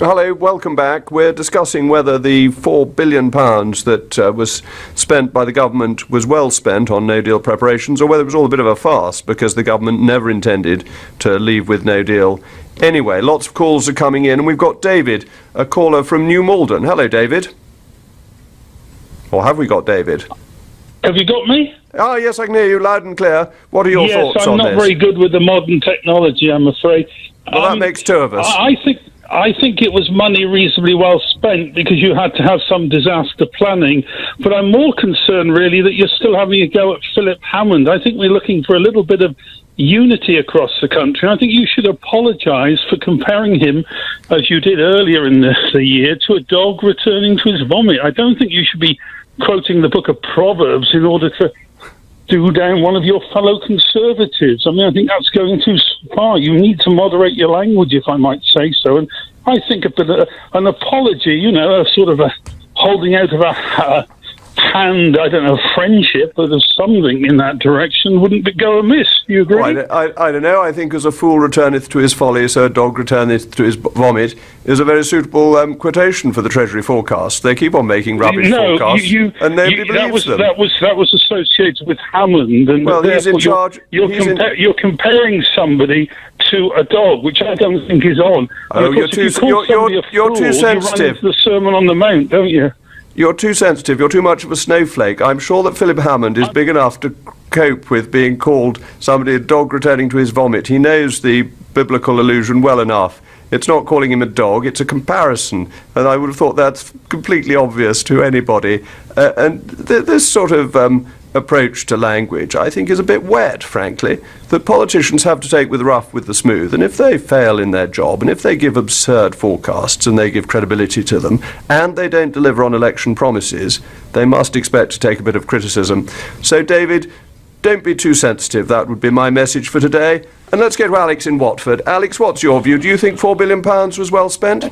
Hello, welcome back. We're discussing whether the £4 billion that was spent by the government was well spent on no deal preparations, or whether it was all a bit of a farce because the government never intended to leave with no deal. Anyway, lots of calls are coming in, and we've got David, a caller from New Malden. Hello, David. Or have we got David? Have you got me? Ah, yes, I can hear you loud and clear. What are your thoughts on this? Yes, I'm not very good with the modern technology, I'm afraid. Well, that makes two of us. I think it was money reasonably well spent because you had to have some disaster planning. But I'm more concerned, really, that you're still having a go at Philip Hammond. I think we're looking for a little bit of unity across the country. I think you should apologise for comparing him, as you did earlier in the year, to a dog returning to his vomit. I don't think you should be quoting the book of Proverbs in order to do down one of your fellow Conservatives. I mean, I think that's going too far. You need to moderate your language, if I might say so. And I think a bit of an apology, a sort of a holding out of a hand, I don't know, friendship, but of something in that direction wouldn't go amiss. Do you agree? Well, I don't know. I think as a fool returneth to his folly, so a dog returneth to his vomit is a very suitable quotation for the Treasury forecast. They keep on making rubbish forecasts, and nobody believes them. That was associated with Hammond, and well, he's in charge. You're comparing somebody to a dog, which I don't think is on. Oh, you're too sensitive. You run into the Sermon on the Mount, don't you? You're too sensitive. You're too much of a snowflake. I'm sure that Philip Hammond is big enough to cope with being called somebody a dog returning to his vomit. He knows the biblical allusion well enough. It's not calling him a dog, it's a comparison. And I would have thought that's completely obvious to anybody. And this sort of approach to language, I think, is a bit wet, frankly, that politicians have to take with the rough with the smooth. And if they fail in their job, and if they give absurd forecasts and they give credibility to them, and they don't deliver on election promises, they must expect to take a bit of criticism. So, David, don't be too sensitive. That would be my message for today. And let's go to Alex in Watford. Alex, what's your view? Do you think £4 billion was well spent?